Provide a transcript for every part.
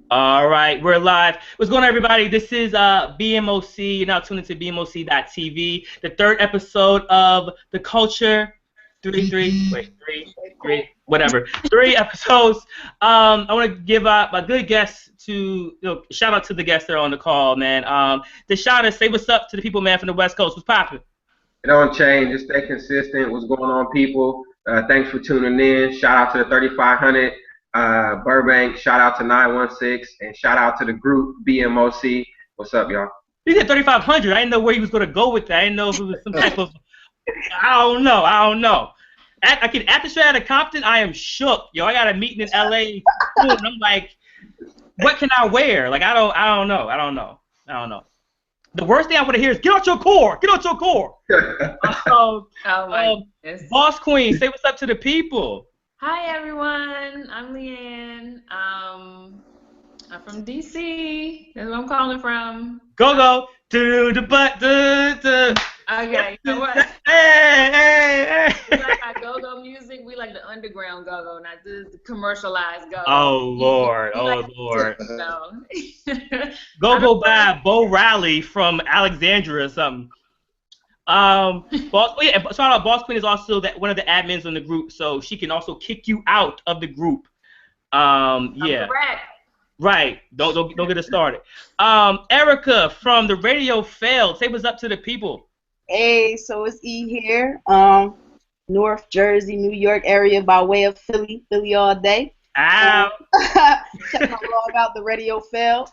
All right, we're live. What's going on, everybody? This is BMOC. You're now tuned into BMOC.TV. The third episode of The Culture. Whatever. 3 episodes. I want to give a good guest to, shout out to the guests that are on the call, man. Deshauna, say what's up to the people, man, from the West Coast. What's poppin'? It don't change. Just stay consistent. What's going on, people? Thanks for tuning in. Shout out to the 3500. Burbank, shout out to 916, and shout out to the group BMOC. What's up, y'all? He said 3500. I didn't know where he was going to go with that. I didn't know if it was some type of, I don't know. After straight out of Compton, I am shook. Yo, I got a meeting in LA, and I'm like, what can I wear? Like, I don't know. The worst thing I want to hear is, get out your core. Boss Queen, say what's up to the people. Hi everyone, I'm Leanne. I'm from DC. That's where I'm calling from. Go. Do the butt. Okay, so what? Hey. We like our go-go music. We like the underground go-go, not the commercialized go-go. Oh Lord. Go by Bo Riley from Alexandria or something. Shout out, Boss Queen is also one of the admins on the group, so she can also kick you out of the group. Yeah. Right. Don't get us started. Erykah from the Radio Failed, say what's up to the people. Hey, so it's E here. North Jersey, New York area by way of Philly all day. Ow. Check my blog out, The Radio Failed.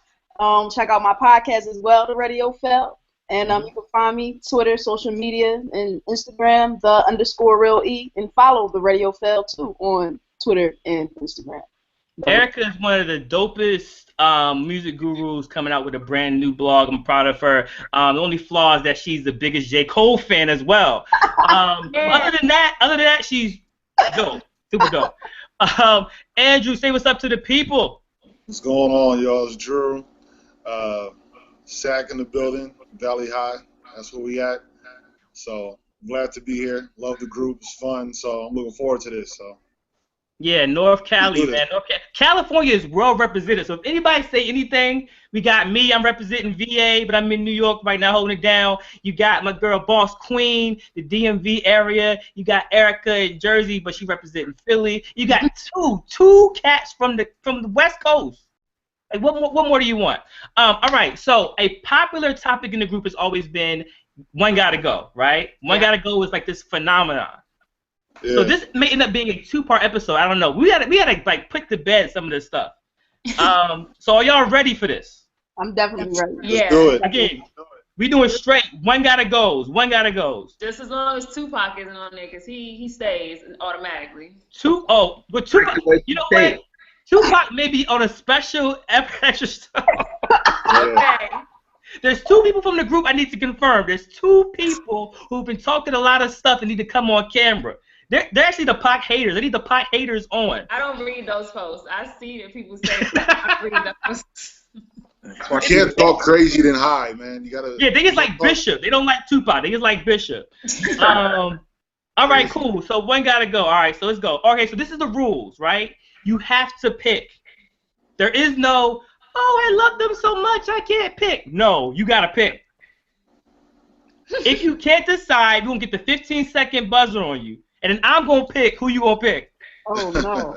Check out my podcast as well, The Radio Failed. And you can find me Twitter, social media, and Instagram, _real E, and follow The Radio Failed too on Twitter and Instagram. Erykah is one of the dopest music gurus coming out with a brand new blog. I'm proud of her. The only flaw is that she's the biggest J. Cole fan as well. Other than that, she's dope, super dope. Andrew, say what's up to the people. What's going on, y'all? It's Drew. Sack in the building, Valley High. That's where we at. So glad to be here. Love the group. It's fun. So I'm looking forward to this. So. Yeah, North Cali, man. California is well represented. So if anybody say anything, we got me. I'm representing VA, but I'm in New York right now holding it down. You got my girl Boss Queen, the DMV area. You got Erykah in Jersey, but she representing Philly. You got two cats from the West Coast. Like, what more do you want? All right. So a popular topic in the group has always been one gotta go, right? One gotta go is like this phenomenon. Yeah. So this may end up being a 2-part episode. I don't know. We gotta like put to bed some of this stuff. So are y'all ready for this? I'm definitely ready. Yeah. Let's do it. Again, we doing straight. One gotta goes. Just as long as Tupac isn't on there, cause he stays automatically. But Tupac, you know what? Tupac may be on a special extra stuff. Okay. There's 2 people from the group I need to confirm. There's 2 people who've been talking a lot of stuff and need to come on camera. They're actually the Pac haters. They need the Pac haters on. I don't read those posts. I see that people say I read those. You can't talk crazy then high, man. You gotta. Yeah, they just like Bishop. They don't like Tupac. They just like Bishop. All right, cool. So one gotta go. All right, so let's go. Okay, so this is the rules, right? You have to pick. There is no, I love them so much I can't pick. No, you gotta pick. If you can't decide, we're gonna get the 15-second buzzer on you. And then I'm going to pick who you going to pick. Oh, no.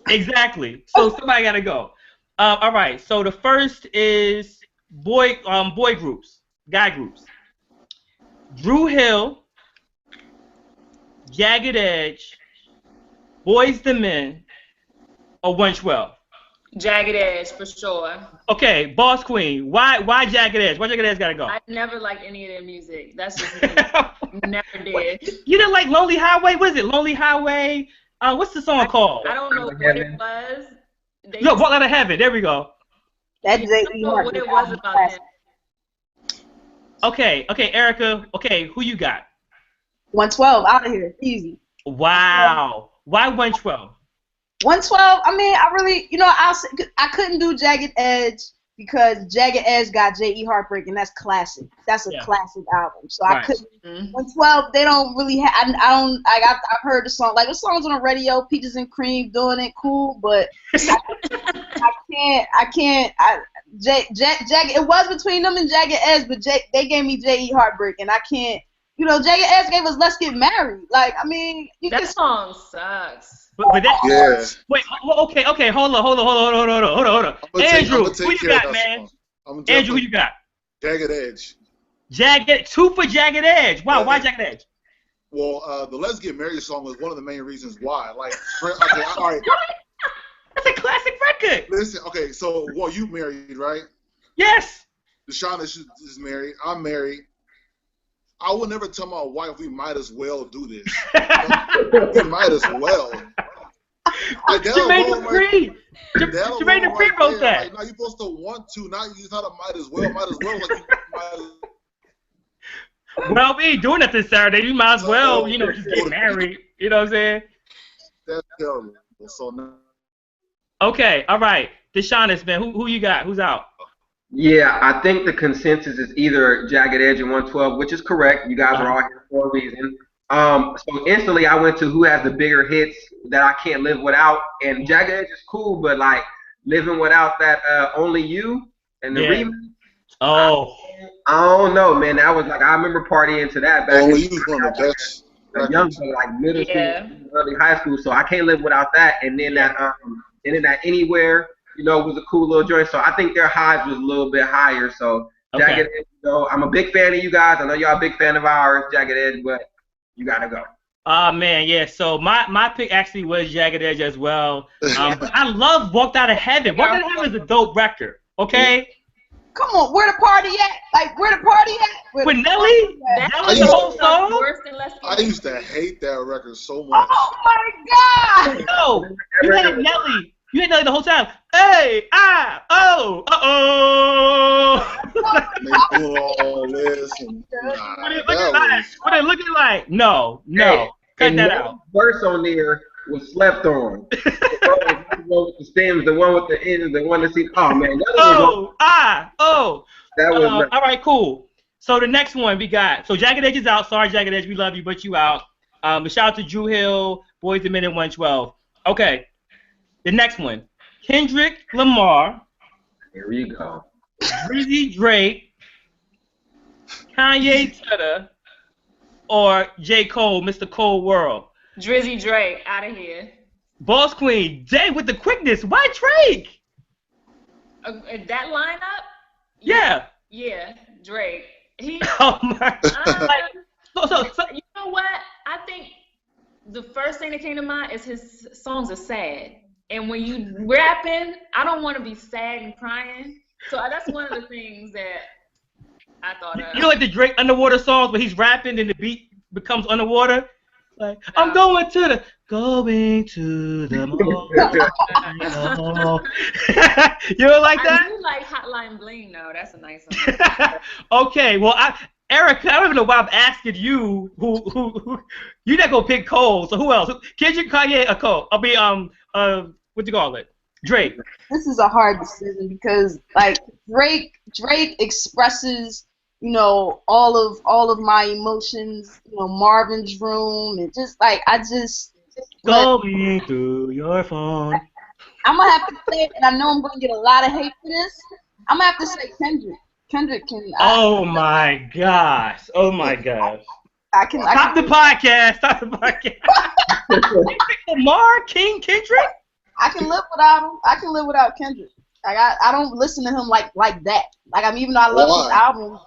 Exactly. So somebody got to go. All right. So the first is boy groups, guy groups. Dru Hill, Jagged Edge, Boyz II Men, or 112. Jagged Edge for sure. Okay, Boss Queen. Why Jagged Edge? Why Jagged Edge gotta go? I never liked any of their music. That's just me. Never did. You didn't like Lonely Highway? What is it? Lonely Highway? What's the song called? I don't know what it was. No, Walk Out of Heaven. There we go. That's I don't know what it was about them. Okay, Erykah. Okay, who you got? 112 out of here, easy. Wow. Why 112? 112. I mean, I really, I couldn't do Jagged Edge because Jagged Edge got J.E. Heartbreak, and that's classic. That's a classic album. So I couldn't. 112. They don't really have. I've heard the song. Like the songs on the radio, Peaches and Cream doing it, cool. But I can't. Jagged. It was between them and Jagged Edge, but they gave me J.E. Heartbreak, and I can't. You know, Jagged Edge gave us Let's Get Married. Like, I mean, that song sucks. But that, Yes. Wait, okay, hold on. Andrew, who you got, man? Andrew, who you got? Jagged Edge. Jagged, 2 for Jagged Edge. Wow, why Jagged Edge? Well, the Let's Get Married song was one of the main reasons why. Like, okay, all right. That's a classic record. Listen, okay, so, you married, right? Yes. Deshaun is married. I'm married. I would never tell my wife we might as well do this. We might as well. Like, Jermaine Dupri. Jermaine Dupri wrote that. Like, now you're supposed to want to, not use not a might as well. Might as well. Like, you might as well, we ain't doing nothing Saturday. You might as well, just get married. You know what I'm saying? That's terrible. So now. Okay, all right. Deshaun, man, who you got? Who's out? Yeah, I think the consensus is either Jagged Edge and 112, which is correct. You guys are all here for a reason. So instantly I went to who has the bigger hits that I can't live without, and Jagged Edge is cool, but like living without that Only You and the remix. Oh. I don't know, man. That was like I remember partying to that back. Only You was one of the best. Young, like middle school, early high school. So I can't live without that. And then that Anywhere, was a cool little joint. So I think their highs was a little bit higher. So Jagged Edge, I'm a big fan of you guys. I know y'all a big fan of ours, Jagged Edge, but you gotta go. Man, yeah. So my pick actually was Jagged Edge as well. But I love Walked Out of Heaven. Walked Out of Heaven is a dope record. Okay. Come on, where the party at? Where the party at? With Nelly? That was the whole song? I used to hate that record so much. Oh my God! No, you hated Nelly. You hated Nelly the whole time. Hey, They doing all this and what it looking like? No. Cut that out. Verse on there was slept on. The one with the stems, the one with the ends, the one that seems. Oh man, that was. All right, cool. So the next one we got. So Jagged Edge is out. Sorry, Jagged Edge, we love you, but you out. Shout out to Drew Hill, Boyz II Men 112. Okay, the next one, Kendrick Lamar. Here we go. Drizzy Drake, Kanye Tutter, or J. Cole, Mr. Cold World. Drizzy Drake, out of here. Boss Queen, Jay with the quickness. Why Drake? That lineup? Yeah. Yeah, Drake. Oh my. So you know what? I think the first thing that came to mind is his songs are sad, and when you rapping, I don't want to be sad and crying. So that's one of the things that I thought of. You know, like the Drake underwater songs where he's rapping and the beat becomes underwater. Like I'm going to the mall. You don't like that? I do like Hotline Bling though. That's a nice song. Okay, well, Erykah, I don't even know why I'm asking you. Who you not gonna pick Cole? So who else? Kendrick, Kanye, or Cole? I'll be what you call it? Drake. This is a hard decision because like Drake expresses, all of my emotions, Marvin's Room, and just like going through your phone. I'm gonna have to say it, and I know I'm gonna get a lot of hate for this. I'm gonna have to say Kendrick. Kendrick can. Oh my gosh! I can. Stop the podcast. Lamar King Kendrick. I can live without him. I can live without Kendrick. Like I don't listen to him like that. Like even though I love his album,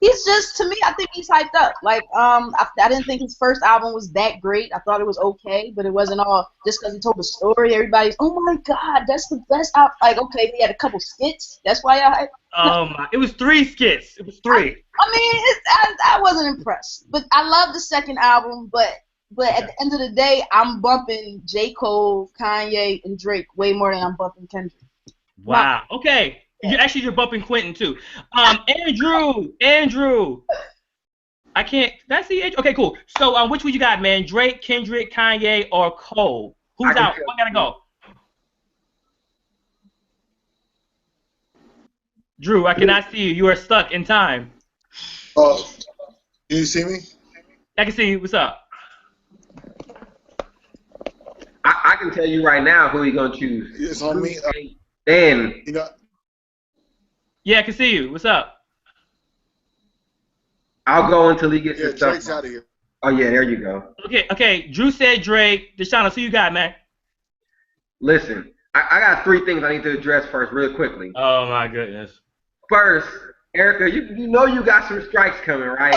he's just, to me, I think he's hyped up. Like I didn't think his first album was that great. I thought it was okay, but it wasn't all just because he told a story. Everybody's, oh my God, that's the best album. Like okay, he had a couple skits. That's why y'all hyped. Oh my! It was 3 skits. It was 3. I wasn't impressed, but I love the second album. But at the end of the day, I'm bumping J. Cole, Kanye, and Drake way more than I'm bumping Kendrick. Wow. Okay. You're bumping Quentin too. Andrew. I can't. That's the age. Okay, cool. So which one you got, man? Drake, Kendrick, Kanye, or Cole? Who's out? I gotta go. Drew, I cannot see you. You are stuck in time. Oh, can you see me? I can see you. What's up? I can tell you right now who he's gonna choose. It's on me. Dan. You know. Yeah, I can see you. What's up? I'll go until he gets his Drake's stuff. out of here. Oh yeah, there you go. Okay. Drew said Drake. Deshauna, who you got, man? Listen, I got 3 things I need to address first, real quickly. Oh my goodness. First, Erykah, you know you got some strikes coming, right?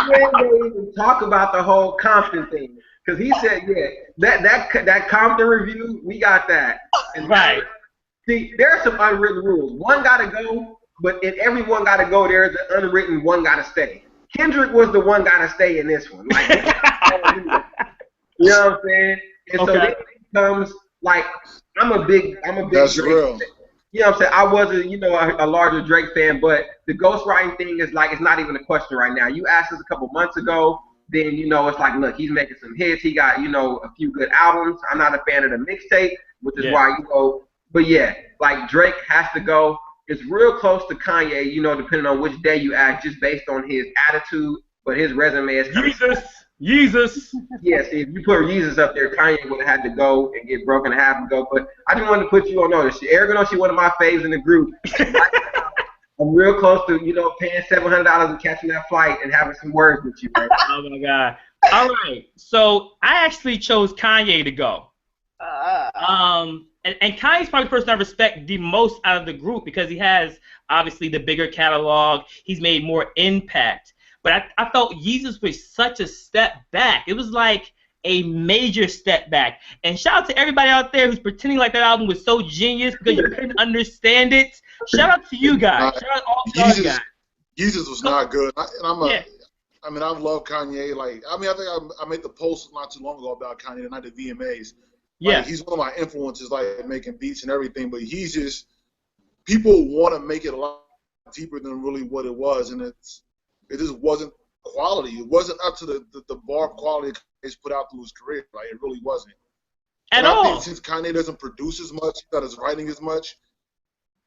You ain't even talk about the whole Compton thing, because he said, yeah, that Compton review, we got that. And right. See, there are some unwritten rules. One got to go, but if everyone got to go, there's an unwritten one got to stay. Kendrick was the one got to stay in this one. Like, you know what I'm saying? And so then it becomes like I'm a big That's Drake real. fan. You know what I'm saying? I wasn't, a larger Drake fan, but the ghostwriting thing is like, it's not even a question right now. You asked us a couple months ago, then, it's like, look, he's making some hits. He got, a few good albums. I'm not a fan of the mixtape, which is why, but yeah, like Drake has to go. It's real close to Kanye, depending on which day you ask, just based on his attitude, but his resume is kind of Jesus. Yeah, see, if you put Jesus up there, Kanye would have had to go and get broken in half and go. But I just wanted to put you on notice. Erykah knows she's one of my faves in the group. I'm real close to, paying $700 and catching that flight and having some words with you, man. Oh my God. All right. So I actually chose Kanye to go. And Kanye's probably the person I respect the most out of the group because he has obviously the bigger catalog. He's made more impact. But I felt Yeezus was such a step back. It was like a major step back. And shout out to everybody out there who's pretending like that album was so genius because you couldn't understand it. Shout out to you guys. Shout out to all you guys. Yeezus was not good. I love Kanye. I made the post not too long ago about Kanye the night of VMAs. Yeah. He's one of my influences, making beats and everything. But he's just, people want to make it a lot deeper than really what it was. And it just wasn't quality. It wasn't up to the bar of quality he's put out through his career. It really wasn't. At all. I think since Kanye doesn't produce as much, not as writing as much,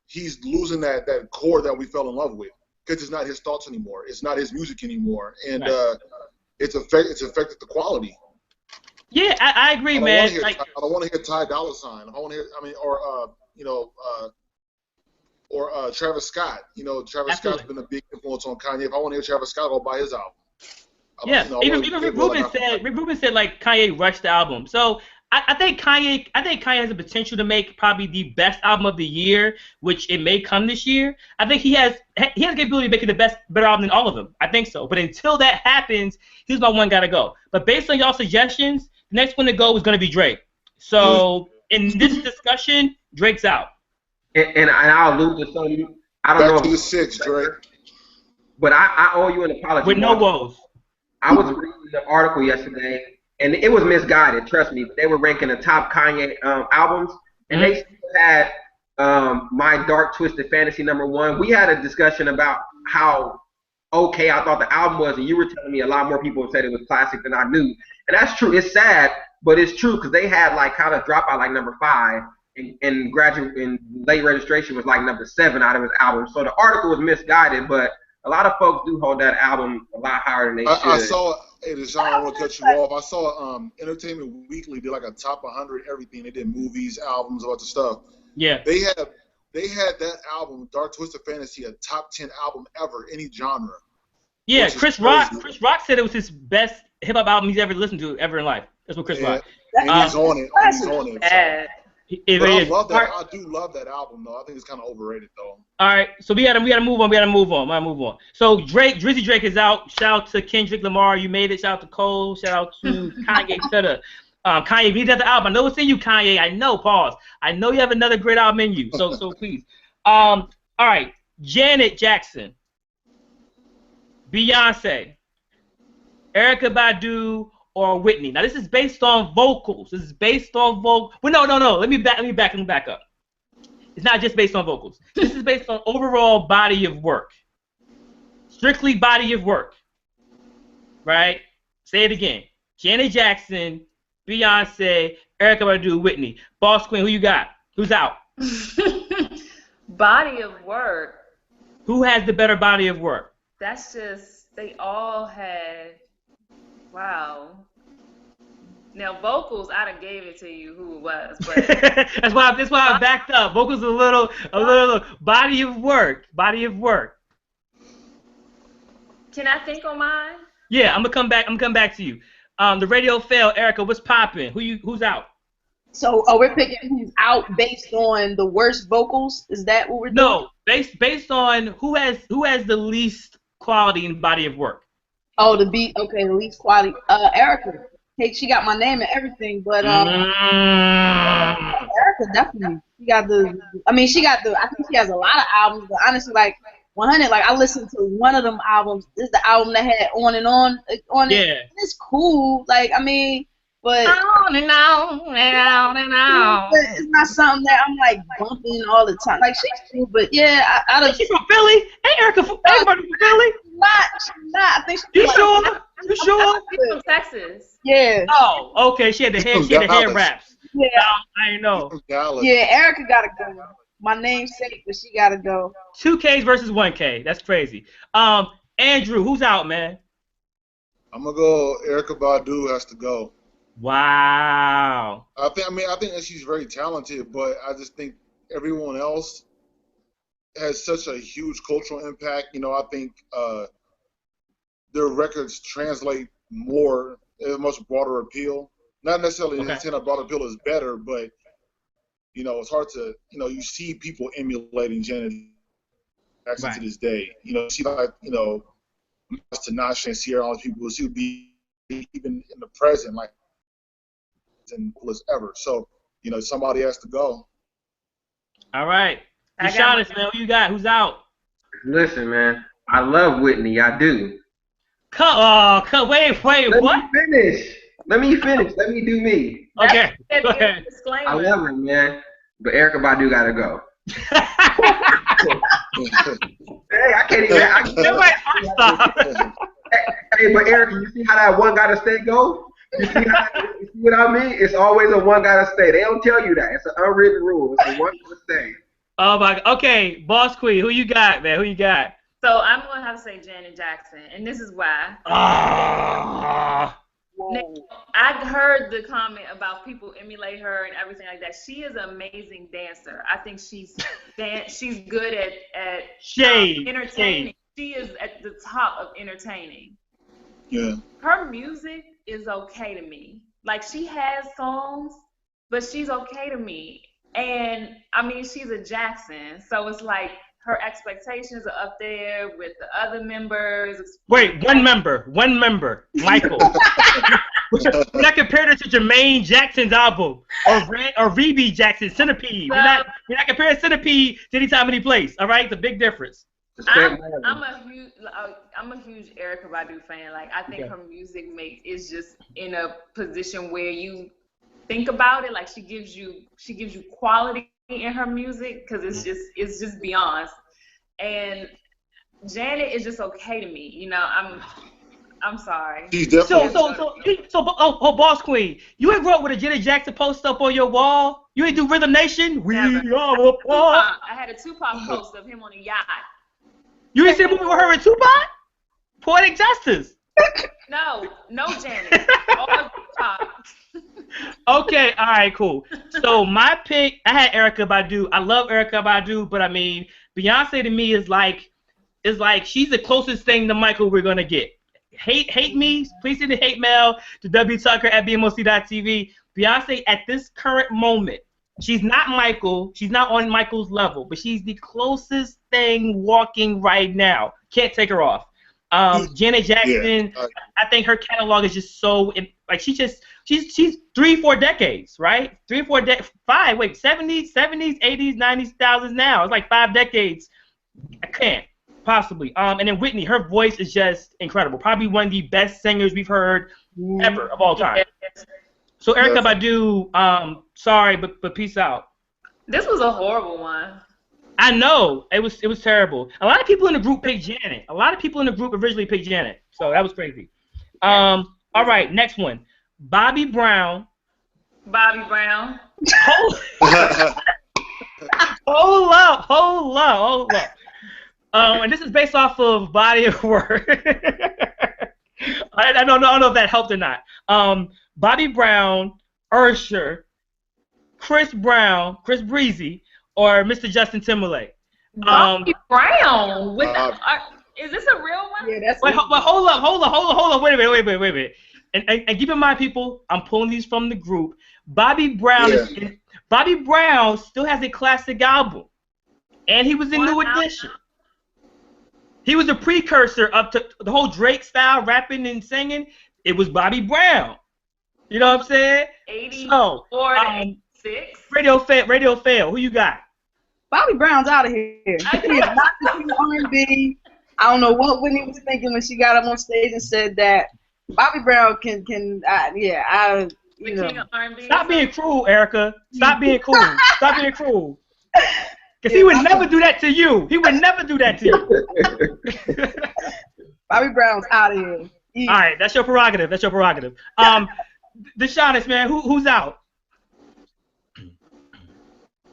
he's losing that core that we fell in love with because it's not his thoughts anymore. It's not his music anymore, and it's affected the quality. Yeah, I agree, man. I don't want to hear Ty Dolla $ign. I want to hear, or Travis Scott. Travis Scott's been a big influence on Kanye. If I want to hear Travis Scott, I'll buy his album. Even Rick Rubin said Kanye rushed the album. So I think Kanye has the potential to make probably the best album of the year, which it may come this year. I think he has the capability of making better album than all of them. I think so. But until that happens, he's my one gotta go. But based on y'all suggestions, the next one to go is gonna be Drake. So in this discussion, Drake's out. And I'll lose to some. I don't know. Back to the 6, Drake. But I owe you an apology. With no woes. I was reading the article yesterday, and it was misguided. Trust me. They were ranking the top Kanye albums, and they still had My Dark Twisted Fantasy #1. We had a discussion about how okay I thought the album was, and you were telling me a lot more people said it was classic than I knew. And that's true. It's sad, but it's true because they had kind of drop out #5. And graduate and late registration was #7 out of his album. So the article was misguided, but a lot of folks do hold that album a lot higher than they should. I saw it. I don't want to cut you off. I saw Entertainment Weekly did a top 100 everything. They did movies, albums, a bunch of stuff. Yeah. They had that album, Dark Twisted Fantasy, a top 10 album ever, any genre. Yeah, Chris Rock said it was his best hip hop album he's ever listened to ever in life. That's what Chris Rock. And he's on it. He's on it. So. I love that. I do love that album, though. I think it's kind of overrated, though. All right, so we gotta move on. So Drizzy Drake is out. Shout out to Kendrick Lamar, you made it. Shout out to Cole. Shout out to Kanye, etc. Kanye, we need that album. I know it's in you, Kanye. I know. Pause. I know you have another great album in you. So please. All right, Janet Jackson, Beyonce, Erykah Badu, or Whitney. Now this is based on vocals. This is based on vocals. Well, no. Let me back up. It's not just based on vocals. This is based on overall body of work. Strictly body of work. Right? Say it again. Janet Jackson, Beyonce, Erykah Badu, Whitney. Boss Queen, who you got? Who's out? Body of work. Who has the better body of work? That's just, they all had, wow. Now vocals, I'd have gave it to you who it was, but that's why I backed up. Vocals a little body of work. Can I think on mine? Yeah, I'm gonna come back to you. The radio failed. Erykah, what's popping? Who's out? So, we're picking who's out based on the worst vocals. Is that what we're doing? No, based on who has the least quality in body of work. Oh, the least quality. Erykah. Hey, she got my name and everything, but Erykah definitely. I think she has a lot of albums, but honestly, like 100, like I listened to one of them albums. This is the album that had On and On on it. Yeah. It's cool. Like, I mean, but on and on and on and on. But it's not something that I'm like bumping all the time. Like, she's cool, but yeah, She's from Philly? Ain't Erykah from Philly? She's not. I think she's You sure? She's from Texas. Yeah. Oh, okay. She had the hair wraps. Yeah. I know. Yeah, Erykah gotta go. My namesake, but she gotta go. 2Ks versus 1K. That's crazy. Andrew, who's out, man? I'm gonna go. Erykah Badu has to go. Wow. I think that she's very talented, but I just think everyone else has such a huge cultural impact. You know, I think their records translate more, a much broader appeal. Not necessarily the intent of broader appeal is better, but you know, it's hard to, you know, you see people emulating Janet Jackson to this day. You know, she like, you know, Tinashe and Sierra, all these people, she would be even in the present like as ever. So, you know, somebody has to go. All right. Deshaunus, man, who you got? Who's out? Listen, man, I love Whitney. I do. Wait, what? Let me finish. Let me do me. Okay. Go ahead. I love her, man. But Erykah Badu gotta go. Hey, I can't even. Stop. Hey, but Erykah, you see how that one gotta stay go? You see what I mean? It's always a one gotta stay. They don't tell you that. It's an unwritten rule. It's a one gotta stay. Oh my God. Okay, Boss Queen, who you got, man? Who you got? So I'm gonna have to say Janet Jackson, and this is why. Now, I heard the comment about people emulate her and everything like that. She is an amazing dancer. I think she's good at entertaining. She is at the top of entertaining. Yeah. Her music is okay to me. Like, she has songs, but she's okay to me. And I mean, she's a Jackson, so it's like her expectations are up there with the other members. Wait, one member, Michael. We're not comparing her to Jermaine Jackson's album or Rebe Jackson's Centipede. We're not comparing Centipede to any time, any place. All right, it's a big difference. I'm a huge Erykah Badu fan. Like, I think her music is just in a position where you think about it. Like, she gives you quality in her music because it's just beyond. And Janet is just okay to me. You know, I'm sorry. She's definitely So, Boss Queen, you ain't grew up with a Janet Jackson poster up on your wall? You ain't do Rhythm Nation? I had a Tupac poster of him on a yacht. You ain't seen a movie with her and Tupac? Poetic Justice. No Janet. All Tupac. Okay, all right, cool. So my pick, I had Erykah Badu. I love Erykah Badu, but I mean, Beyonce to me is like she's the closest thing to Michael we're gonna get. Hate me, please send the hate mail to wtucker@BMOCTV. Beyonce at this current moment, she's not Michael, she's not on Michael's level, but she's the closest thing walking right now. Can't take her off. Janet Jackson, I think her catalog is just so like she's 3-4 decades, right? 3-4 5, wait, 70s, 80s, 90s, thousands now. It's like 5 decades. I can't possibly. And then Whitney, her voice is just incredible. Probably one of the best singers we've heard ever of all time. So Erykah Badu, sorry, but peace out. This was a horrible one. I know. It was terrible. A lot of people in the group picked Janet. A lot of people in the group originally picked Janet. So that was crazy. All right, next one. Bobby Brown. Hold up. And this is based off of body of work. I don't know if that helped or not. Bobby Brown, Usher, Chris Brown, Chris Breezy, or Mr. Justin Timberlake? Bobby Brown. Is this a real one? Yeah, that's Wait, hold up. Wait a minute. And keep in mind, people, I'm pulling these from the group. Bobby Brown Bobby Brown still has a classic album, and he was in New Edition. He was a precursor up to the whole Drake style, rapping and singing. It was Bobby Brown. You know what I'm saying? 84 to 86. Radio fail. Who you got? Bobby Brown's out of here. He is not the R&B. I don't know what Whitney was thinking when she got up on stage and said that. Bobby Brown can you know. Stop being cruel, Erykah. Stop being cruel. Stop being cruel. Because he would never do that to you. He would never do that to you. Bobby Brown's out of here. All right, that's your prerogative. Deshaunus, man, who's out?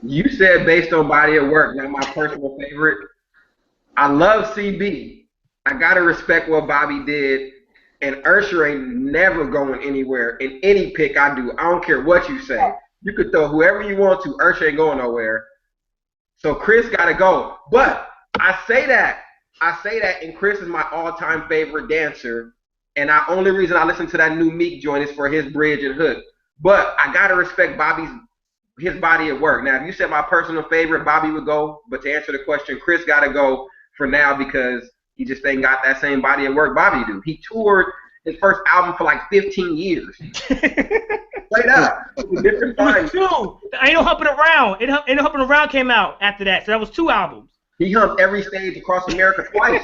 You said based on body of work, not my personal favorite. I love CB. I gotta respect what Bobby did, and Usher ain't never going anywhere in any pick I do. I don't care what you say. You could throw whoever you want to. Usher ain't going nowhere. So Chris gotta go. But I say that, and Chris is my all-time favorite dancer, and the only reason I listen to that new Meek joint is for his bridge and hook. But I gotta respect his body of work. Now, if you said my personal favorite, Bobby would go. But to answer the question, Chris gotta go for now because he just ain't got that same body of work Bobby do. He toured his first album for like 15 years. Straight up. It was different times. It was two. Ain't No Humping Around. Ain't No Humping Around came out after that, so that was 2 albums. He humped every stage across America twice.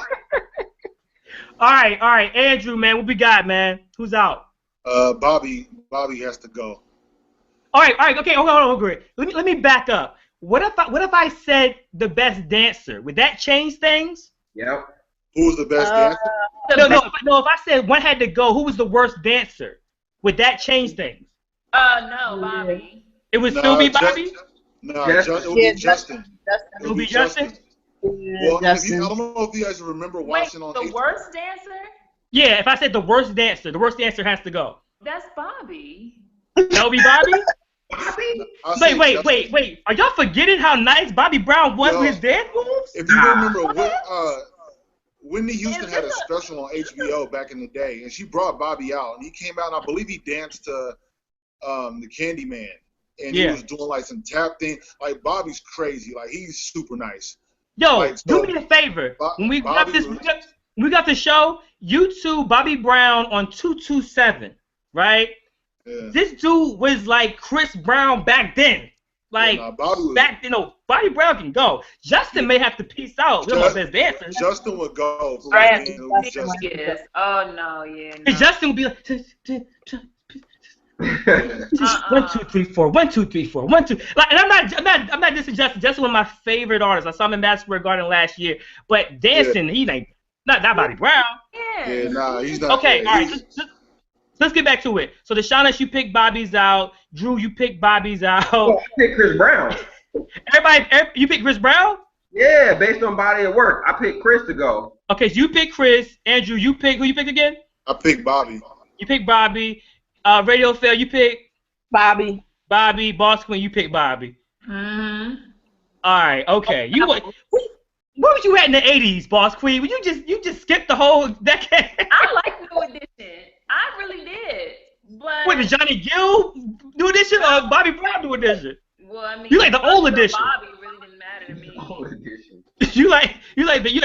All right. Andrew, man, what we got, man? Who's out? Bobby has to go. All right. Okay, hold on, great. Let me back up. What if I said the best dancer? Would that change things? Yep. Who's the best dancer? No. If I said one had to go, who was the worst dancer? Would that change things? No, Bobby. It would still be Bobby? It would be Justin. It would be Justin? Well, I don't know if you guys remember watching on the worst dancer? Yeah, if I said the worst dancer has to go. That's Bobby. That would be Bobby? Bobby? Wait. Are y'all forgetting how nice Bobby Brown was with his dance moves? If you remember, Whitney Houston had a special on HBO back in the day, and she brought Bobby out, and he came out, and I believe he danced to the Candyman, and he was doing like some tap thing. Like, Bobby's crazy. Like, he's super nice. Yo, do me a favor. When we got the show, YouTube Bobby Brown on 227, right? Yeah. This dude was like Chris Brown back then. Like, Bobby Brown can go. Justin may have to peace out. We're my best dancer. Justin would go. Oh, no, yeah. No. Justin would be like, 1, 2, 3, 4. 1, 2, 3, 4. 1, 2. Like, and I'm not dissing Justin. Justin was my favorite artist. I saw him in Madison Square Garden last year. But dancing, he ain't not Bobby Brown. Yeah, nah, he's not. Okay, all right. Let's get back to it. So, Deshaunus, you picked Bobby's out. Drew, you picked Bobby's out. Oh, I picked Chris Brown. Everybody, you picked Chris Brown? Yeah, based on body of work. I picked Chris to go. Okay, so you picked Chris. Andrew, who you picked again? I picked Bobby. You picked Bobby. Radio Fail, you picked? Bobby. Bobby. Boss Queen, you picked Bobby. Mm-hmm. All right, okay. Where was you at in the 80s, Boss Queen? You just skipped the whole decade. I like New Edition. I really did. But Wait, the Johnny Gill New Edition or Bobby Brown New Edition? Well, I mean, you like the old edition. Bobby really didn't matter to me. Old edition. you like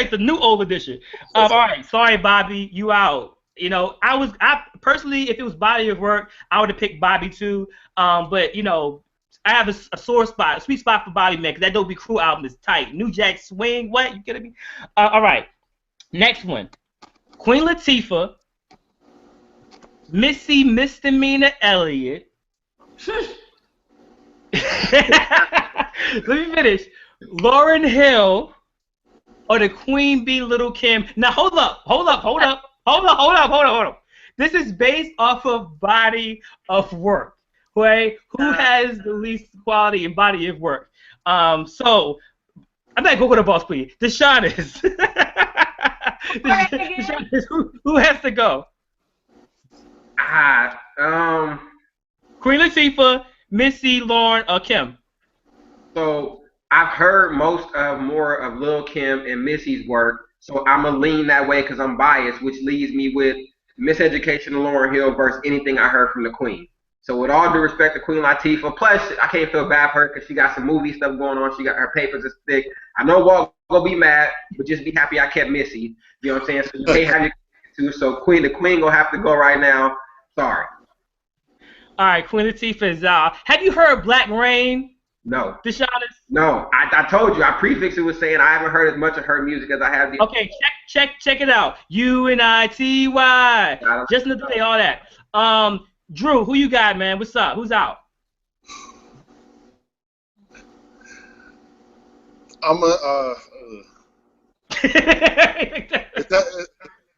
the new old edition. All right, sorry, Bobby, you out. You know, I personally, if it was body of work, I would have picked Bobby too. But you know, I have a sweet spot for Bobby, man, because that Don't Be Cruel album is tight. New Jack Swing, what? You kidding me? All right, next one. Queen Latifah, Missy Misdemeanor Elliott. Let me finish. Lauryn Hill or the Queen Bee Little Kim. Now hold up. This is based off of body of work. Okay? Who has the least quality in body of work? So I'm not going to Boss Queen. Deshaunus. Who has to go? Queen Latifah, Missy, Lauryn, or Kim? So I've heard more of Lil' Kim and Missy's work, so I'm gonna lean that way because I'm biased, which leaves me with Miseducation of Lauryn Hill versus anything I heard from the Queen. So with all due respect to Queen Latifah, plus I can't feel bad for her because she got some movie stuff going on. She got her papers is thick. I know Walt gonna be mad, but just be happy I kept Missy. You know what I'm saying? So you can't have your two. So the Queen gonna have to go right now. Sorry. All right, Queen Latifah is out. Have you heard Black Rain? No. Deshaun? No. I told you. I prefixed it with saying I haven't heard as much of her music as I have the. Okay, check it out. Unity. Just another day, all that. Drew, who you got, man? What's up? Who's out? I'm a.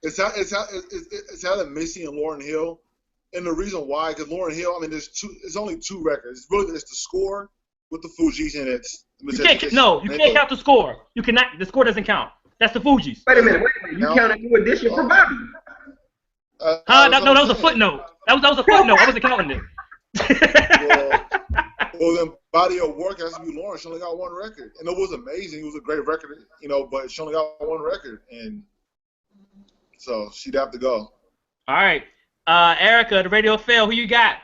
It's out of Missy and Lauryn Hill, and the reason why, because Lauryn Hill, I mean, it's only 2 records. It's the score with the Fugees, and it's you can't count the score. You cannot. The score doesn't count. That's the Fugees. Wait a minute. You counted New Edition for Bobby. No, that was a footnote. That was a footnote. I wasn't counting it. well, then body of work has to be Lauryn. She only got 1 record, and it was amazing. It was a great record, but she only got 1 record, and so she'd have to go. All right, Erykah, the radio fail. Who you got?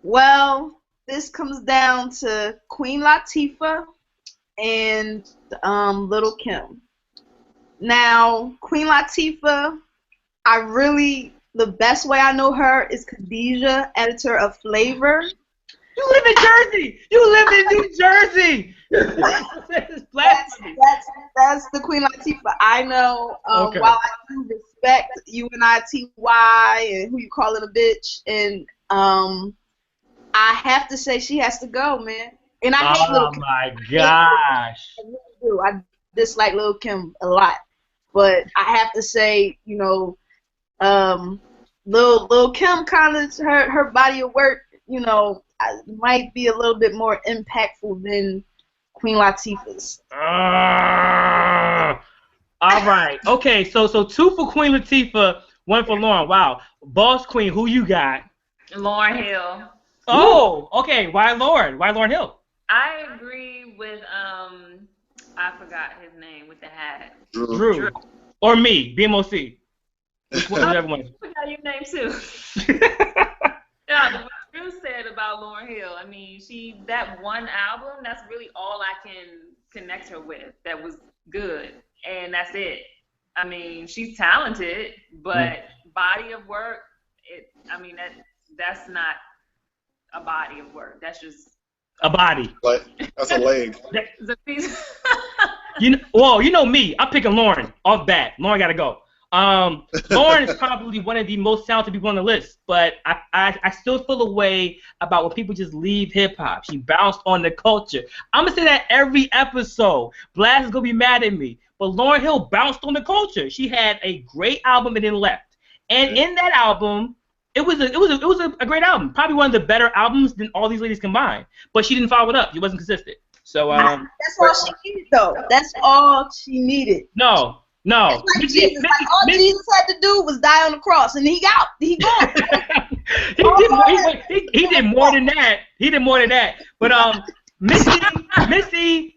Well, this comes down to Queen Latifah and Lil' Kim. Now, Queen Latifah, the best way I know her is Khadijah, editor of Flavor. You live in Jersey. You live in New Jersey. That's the Queen Latifah I know. Okay. While I do respect UNITY and who you calling a bitch, and I have to say she has to go, man. And I hate Lil' Kim. Oh my gosh. I really do. I dislike Lil' Kim a lot, but I have to say, Lil' Kim kind of her body of work, might be a little bit more impactful than Queen Latifah's. All right. Okay. So 2 for Queen Latifah, 1 for Lauryn. Wow. Boss Queen, who you got? Lauryn Hill. Oh, okay. Why Lauryn? Why Lauryn Hill? I agree with I forgot his name with the hat. Drew. Or me, BMOC. Whichever one. I forgot your name too. Yeah, what Drew said about Lauryn Hill. I mean, that one album, that's really all I can connect her with. That was good, and that's it. I mean, she's talented, but body of work, that's not a body of work. That's just a body. That's a leg. It's a piece. You know me. I'm picking Lauryn off bat. Lauryn got to go. Lauryn is probably one of the most talented people on the list, but I still feel a way about when people just leave hip-hop. She bounced on the culture. I'm going to say that every episode. Blast is going to be mad at me, but Lauryn Hill bounced on the culture. She had a great album and then left. And in that album, it was a great album. Probably one of the better albums than all these ladies combined. But she didn't follow it up. She wasn't consistent. So that's all she needed, though. That's all she needed. No. It's like Jesus. All Jesus had to do was die on the cross, and he gone. He did more than that. He did more than that. But Missy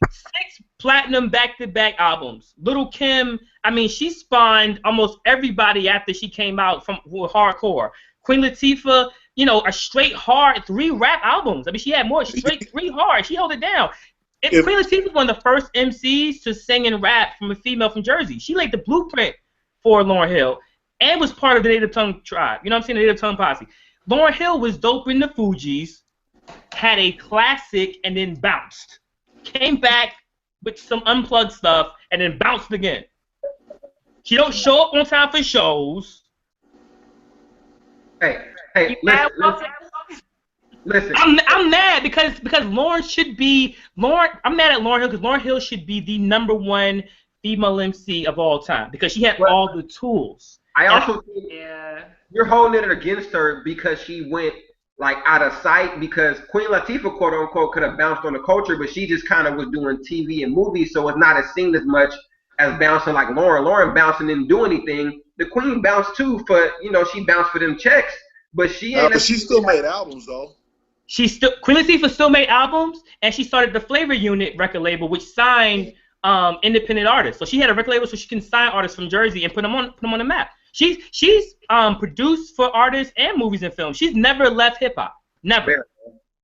6 platinum back-to-back albums. Lil' Kim, she spawned almost everybody after she came out from hardcore. Queen Latifah, a straight hard 3 rap albums. She had more straight 3 hard. She held it down. Queen Latifah was one of the first MCs to sing and rap from a female from Jersey. She laid the blueprint for Lauryn Hill and was part of the Native Tongue tribe. You know what I'm saying? The Native Tongue posse. Lauryn Hill was dope in the Fugees, had a classic, and then bounced. Came back with some unplugged stuff, and then bounced again. She don't show up on time for shows. Hey, listen. I'm mad because Lauryn should be I'm mad at Lauryn Hill because Lauryn Hill should be the #1 female MC of all time because she had all the tools. I also think you're holding it against her because she went out of sight because Queen Latifah quote unquote could have bounced on the culture, but she just kind of was doing TV and movies, so it's not as seen as much as bouncing like Lauryn. Lauryn bouncing didn't do anything. The Queen bounced too she bounced for them checks. But she ain't. But she still made albums though. Queen Latifah still made albums, and she started the Flavor Unit record label, which signed independent artists. So she had a record label so she can sign artists from Jersey and put them on the map. She's produced for artists and movies and films. She's never left hip hop. Never.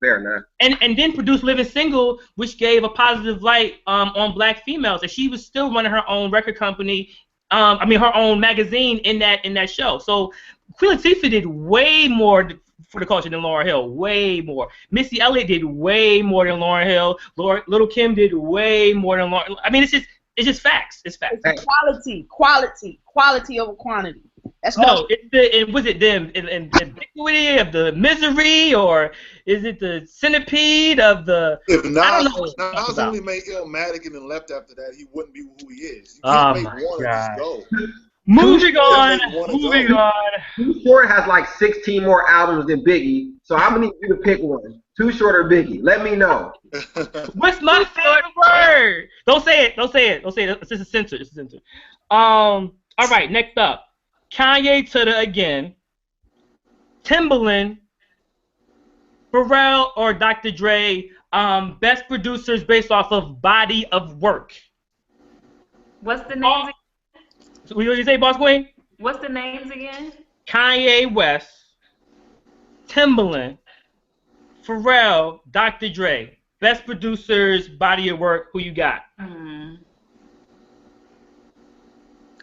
Fair enough. And then produced Living Single, which gave a positive light on black females. And she was still running her own record company. Her own magazine in that show. So Queen Latifah did way more for the culture than Lauryn Hill. Way more. Missy Elliott did way more than Lauryn Hill. Little Kim did way more than Lauryn. I mean, it's just facts. It's facts. It's quality over quantity. That's no. Was it the ubiquity of the misery, or is it the centipede of the? If Nas only made Illmatic and then left after that, he wouldn't be who he is. You can't make one and just go. Moving on. Too Short has like 16 more albums than Biggie, so I'm gonna need you to pick one. Too Short or Biggie? Let me know. What's my favorite word? Don't say it. It's just a censor. All right. Next up, Kanye to the again. Timbaland, Pharrell or Dr. Dre. Best producers based off of body of work. What's the names? What did you say, Boss Queen? What's the names again? Kanye West, Timbaland, Pharrell, Dr. Dre. Best producers, body of work. Who you got?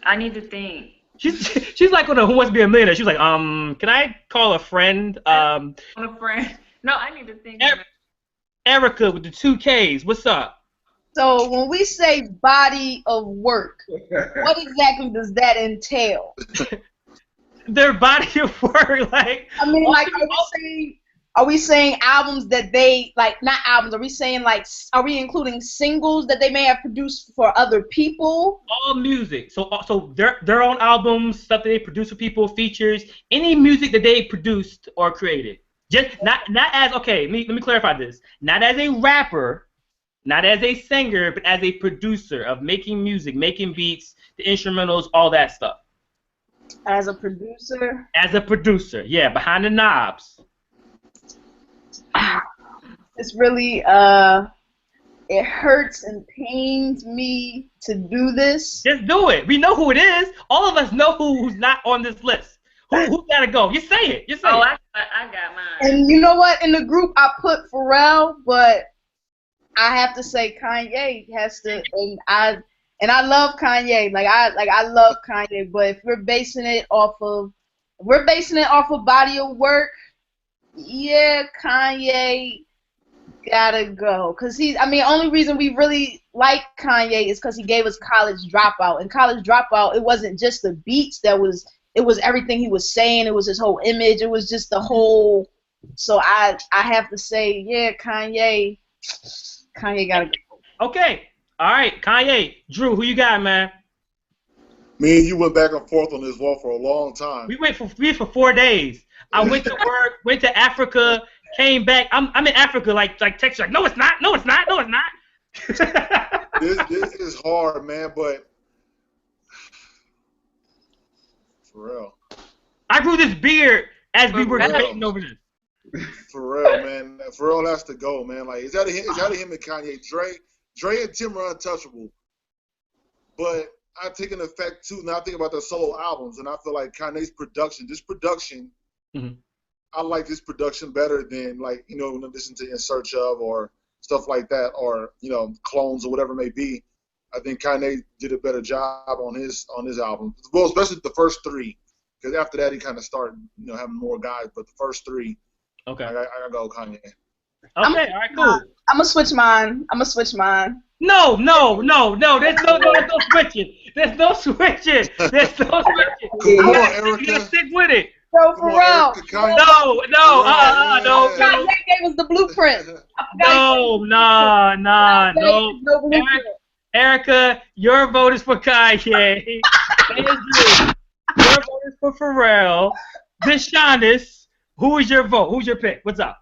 I need to think. She's like on a Who Wants to Be a Millionaire. She's like, can I call a friend? On a friend. No, I need to think. Erykah with the 2 Ks. What's up? So when we say body of work, what exactly does that entail? Their body of work, like. I mean, like, are we saying albums that they like? Not albums. Are we saying like? Are we including singles that they may have produced for other people? All music. So their own albums, stuff that they produce for people, features, any music that they produced or created. Just not as okay. Let me clarify this. Not as a rapper. Not as a singer, but as a producer of making music, making beats, the instrumentals, all that stuff. As a producer? As a producer, yeah, behind the knobs. It's really, it hurts and pains me to do this. Just do it. We know who it is. All of us know who's not on this list. Who gotta go? You say it. You say it. I got mine. And you know what? In the group, I put Pharrell, but I have to say Kanye has to, and I love Kanye. I love Kanye, but if we're basing it off of body of work, yeah, Kanye gotta go. Cause only reason we really like Kanye is because he gave us College Dropout. And College Dropout, it wasn't just the beats it was everything he was saying. It was his whole image. It was just the whole. So I have to say, yeah, Kanye gotta go. Okay. All right, Kanye. Drew, who you got, man? Me and you went back and forth on this wall for a long time. We went for 4 days. I went to work, went to Africa, came back. I'm in Africa, like text like, no, it's not. This is hard, man, but for real. I grew this beard as we were debating over this. For real, man. Pharrell has to go, man. Like, it's out of him and Kanye. Dre and Tim are untouchable. But I take an effect, too. Now I think about their solo albums, and I feel like Kanye's production, I like this production better than, like, when I listen to In Search Of or stuff like that, or, Clones or whatever it may be. I think Kanye did a better job on his album. Well, especially the first 3. Because after that, he kind of started, having more guys. But the first 3, okay, I gotta go Kanye. Okay, all right, cool. I'm gonna switch mine. No. There's no switching. There's no switching. Come on, Erykah. You gotta stick with it. So Pharrell. No. Kanye gave us the blueprint. No. Erykah, your vote is for Kanye. Andrew, your vote is for Pharrell. Deshaunus, who is your vote? Who's your pick? What's up?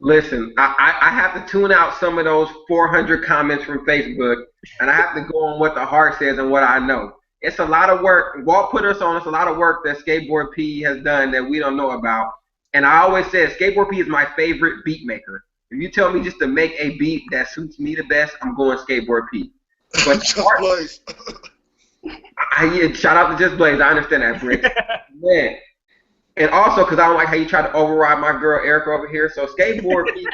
Listen, I have to tune out some of those 400 comments from Facebook, and I have to go on what the heart says and what I know. it's a lot of work. Walt put us on. It's a lot of work that Skateboard P has done that we don't know about. And I always said Skateboard P is my favorite beat maker. If you tell me just to make a beat that suits me the best, I'm going Skateboard P. But yeah, shout out to Just Blaze. I understand that, Brick. Man. And also, because I don't like how you try to override my girl Erykah over here. So Skateboard P.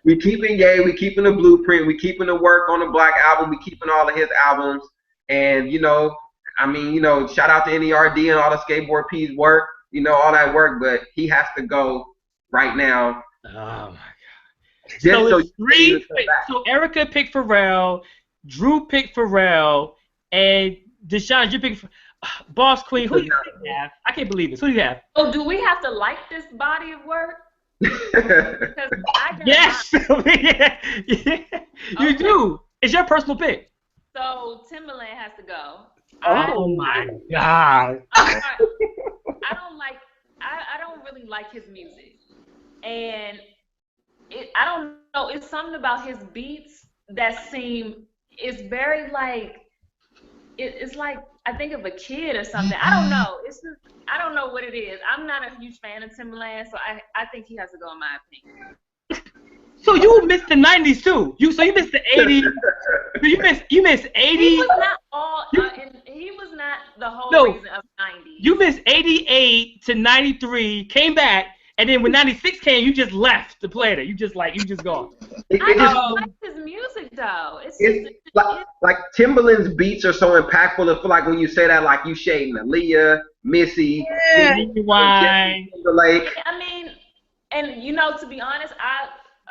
We keeping Ye, we keeping the blueprint, we keeping the work on the Black album, we keeping all of his albums. And, shout out to NERD and all the Skateboard P's work, all that work, but he has to go right now. Oh, my God. So Erykah picked Pharrell, Drew picked Pharrell, and Deshaun, you picked Boss Queen. Who do you have? I can't believe this. Who do you have? Oh, do we have to like this body of work? Yes! You do. It's your personal pick. So Timbaland has to go. Oh my God. I don't really like his music. And I don't know, it's something about his beats that it's very like, it's like, I think of a kid or something. I don't know. It's just, I don't know what it is. I'm not a huge fan of Timbaland, so I think he has to go in my opinion. So you missed the 90s too. You missed the 80s. You missed 80s. He was not all. He was not the whole reason of 90s. You missed 88 to 93. Came back, and then when 96 came, you just left the planet. You just gone. I don't like his music though. It's like Timbaland's beats are so impactful. I feel like when you say that, like you shading Aaliyah, Missy, Timberlake. I mean, and to be honest,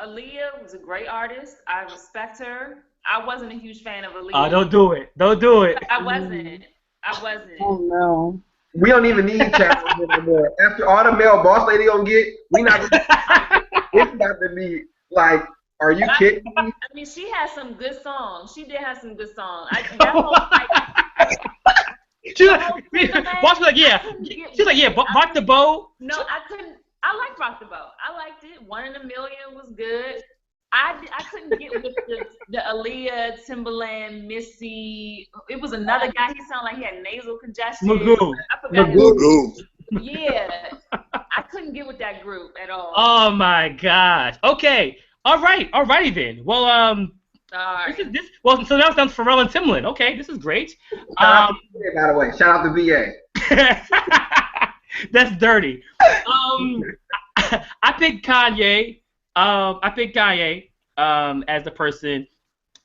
Aaliyah was a great artist. I respect her. I wasn't a huge fan of Aaliyah. Oh, don't do it. Don't do it. I wasn't. Oh, no. We don't even need channels anymore. After all the male boss lady gonna get, we not it's not to be like, are you kidding me? I mean, she has some good songs. She did have some good songs. Boss was like, yeah. She's like, yeah, Rock the Boat. No, I couldn't. I liked Rock the Boat. I liked it. 1 in a Million was good. I couldn't get with the Aaliyah, Timbaland, Missy. It was another guy. He sounded like he had nasal congestion. Magoo. Yeah. I couldn't get with that group at all. Oh my gosh. Okay. Alrighty then. Well, all right. So now it's down to Pharrell and Timbaland. Okay, this is great. By the way, shout out to VA. That's dirty. I picked Kanye. As the person.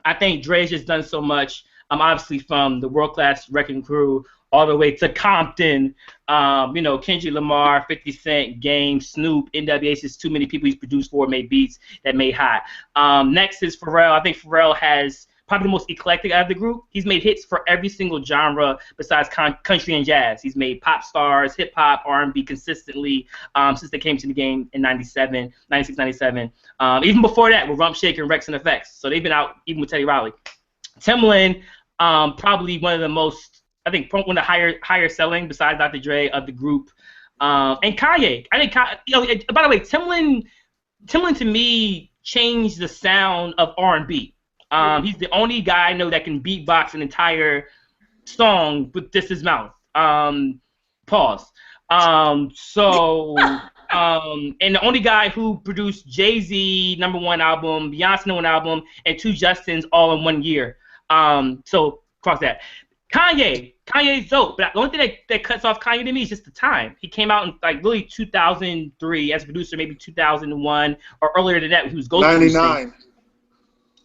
I think Dre's just done so much. Obviously from the World Class Wrecking Crew all the way to Compton. Kendrick Lamar, 50 Cent, Game, Snoop, NWA. Just too many people he's produced for, made beats that made hot. Next is Pharrell. I think Pharrell has probably the most eclectic out of the group. He's made hits for every single genre besides country and jazz. He's made pop stars, hip hop, R&B consistently since they came to the game in 96, 97. Even before that with Rump Shaker and Rex and Effects. So they've been out even with Teddy Riley. Timbaland, probably one of the most, I think, one of the higher selling besides Dr. Dre of the group. And Kanye. I think, by the way, Timbaland to me changed the sound of R&B. He's the only guy I know that can beatbox an entire song with just his mouth. Pause. And the only guy who produced Jay-Z #1 album, Beyonce #1 album, and 2 Justins all in 1 year. So cross that. Kanye's dope, but the only thing that cuts off Kanye to me is just the time. He came out in really 2003 as a producer, maybe 2001 or earlier than that. He was ghost 99.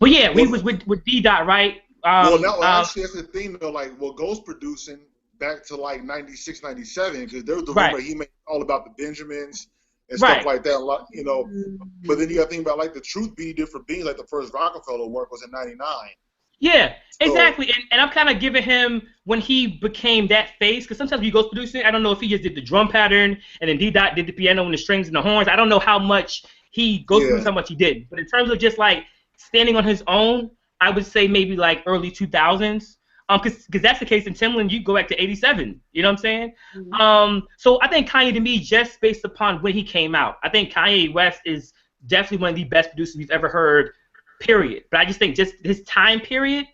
Well, yeah, we was with D-Dot, right? Actually, that's the thing, though. Like, Ghost producing back to, 96, 97, because there was the rumor he made all about the Benjamins and stuff like that. But then you got to think about, the Truth Be did for Beans, the first Rockefeller work was in 99. Yeah, exactly. And I'm kind of giving him when he became that face, because sometimes when he goes producing, I don't know if he just did the drum pattern and then D-Dot did the piano and the strings and the horns. I don't know how much he goes through, how much he did. But in terms of just standing on his own, I would say maybe early 2000s. Because that's the case in Timbaland, you go back to 87. You know what I'm saying? Mm-hmm. So I think Kanye, to me, just based upon when he came out, I think Kanye West is definitely one of the best producers we've ever heard, period. But I just think just his time period,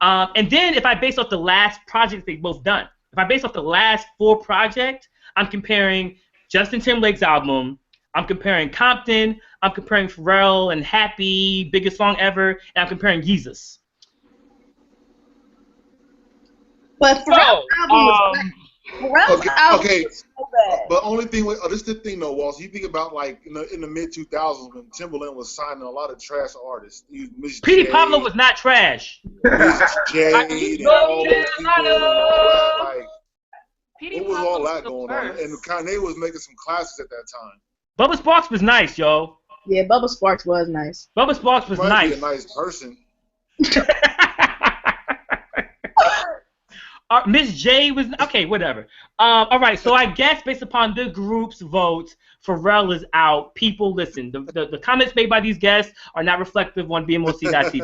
And then if I base off the last project they've both done, if I base off the last 4 projects, I'm comparing Justin Timberlake's album, I'm comparing Compton, I'm comparing Pharrell and Happy, biggest song ever, and I'm comparing Jesus. But Pharrell's album was so bad. But only thing, this is the thing though, Walsh. You think about like in the mid 2000s when Timbaland was signing a lot of trash artists. Petey Pablo was not trash. Jagged and all those people and all that. Like, what was all that going on? And Kanye was making some classics at that time. Bubba Sparks was nice, yo. Yeah, Bubba Sparks was nice. Bubba Sparks was nice. Be a nice person. Miss J was okay, whatever. All right, so I guess based upon the group's votes, Pharrell is out. People, listen. The comments made by these guests are not reflective on BMOC.TV. Hey,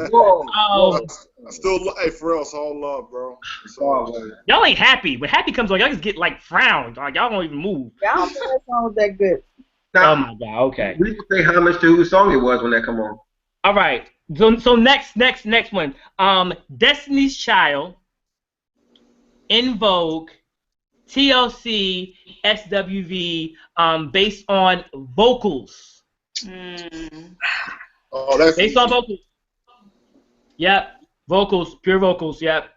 Pharrell, it's all love, bro. It's all love. Y'all ain't happy. When Happy comes on, y'all just get like frowned. Like, y'all don't even move. Y'all don't think that song was that good. Now, oh my God. Okay. We can say how much to whose song it was when that come on. All right. So next one. Destiny's Child, Envouge, TLC, SWV, based on vocals. Oh, that's based on vocals. Yep. Vocals, pure vocals. Yep.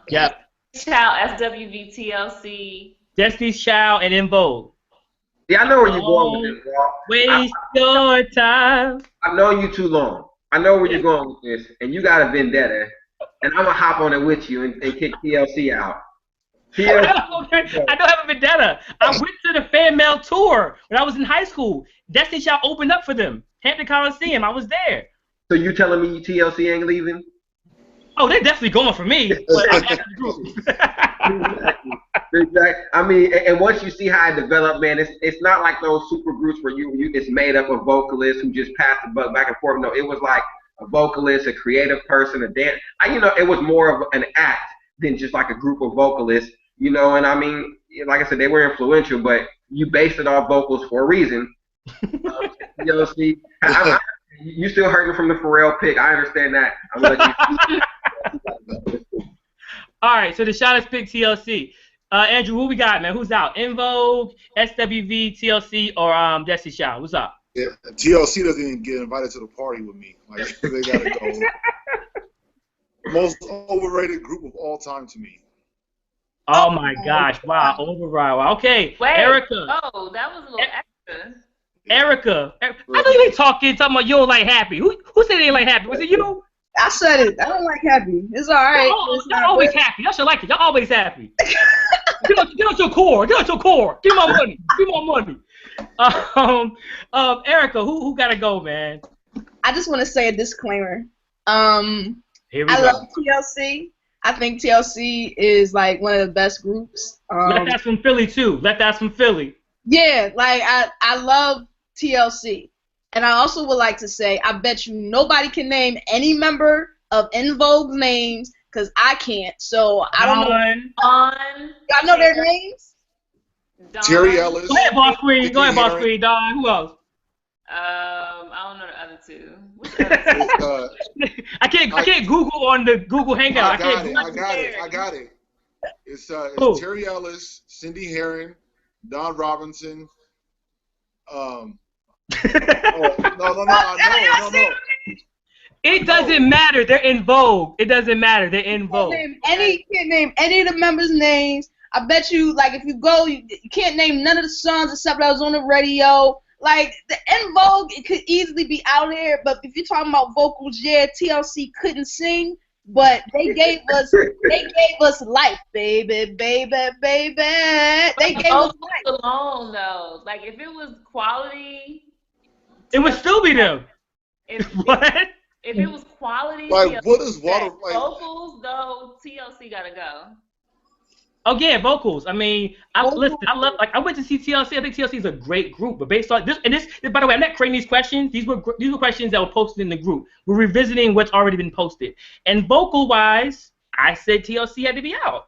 Yep. Child, SWV, TLC. Destiny's Child and Envouge. Yeah, I know where you're going with this, bro. Waste your time. I've known you too long. I know where you're going with this, and you got a vendetta, and I'm gonna hop on it with you and kick TLC out. I don't have a vendetta. I went to the fan mail tour when I was in high school. Destiny Child opened up for them. Hampton Coliseum. I was there. So you telling me TLC ain't leaving? Oh, they're definitely going for me. But I'm after the group. Exactly. I mean, and once you see how it developed, man, it's not like those super groups where it's made up of vocalists who just pass the buck back and forth. No, it was like a vocalist, a creative person, a dance. It was more of an act than just like a group of vocalists. And I mean, like I said, they were influential, but you based it off vocals for a reason. TLC. You still hurting from the Pharrell pick. I understand that. I'm gonna let you. All right, so the Shot pick TLC. Andrew, who we got, man? Who's out? Envouge, SWV, TLC, or Destiny Child? What's up? Yeah, TLC doesn't even get invited to the party with me. Like, they gotta go. Most overrated group of all time to me. Oh my gosh! Wow, override. Okay, wait, Erykah. Oh, that was a little extra. Erykah. I know you ain't talking about you don't like Happy. Who said they ain't like Happy? Was it you? I said it. I don't like Happy. It's all right. Y'all always happy. Y'all should like it. Y'all always happy. Get out your core. Get out your core. Give me my money. Give me my money. Erykah, who gotta go, man? I just want to say a disclaimer. Here we go. love TLC. I think TLC is like one of the best groups. Let that's from Philly too. Let that's from Philly. Yeah, like I love TLC. And I also would like to say, I bet you nobody can name any member of Envouge's names, because I can't. So I don't know. Y'all know their names? Terry Ellis. Go ahead, Boss Queen. Go ahead, Boss Queen. Don. Who else? I don't know the other two. What's the other two? I can't Google on the Google Hangout. I got it. It's Terry Ellis, Cindy Herron, Don Robinson. No. It doesn't matter. They're in vogue. It doesn't matter. They're in vogue. Can't name any of the members' names. I bet you, like, if you go, you can't name none of the songs except that was on the radio. Like, the Envouge, it could easily be out here, but if you're talking about vocals, yeah, TLC couldn't sing, but they gave us life, baby. They gave us life. Alone though, like if it was quality, it would still be them. What? If it was quality, like TLC, what is water like? Vocals though, TLC gotta go. Oh yeah, vocals. I mean, I went to see TLC. I think TLC is a great group, but based on this, by the way, I'm not creating these questions. These were questions that were posted in the group. We're revisiting what's already been posted. And vocal wise, I said TLC had to be out.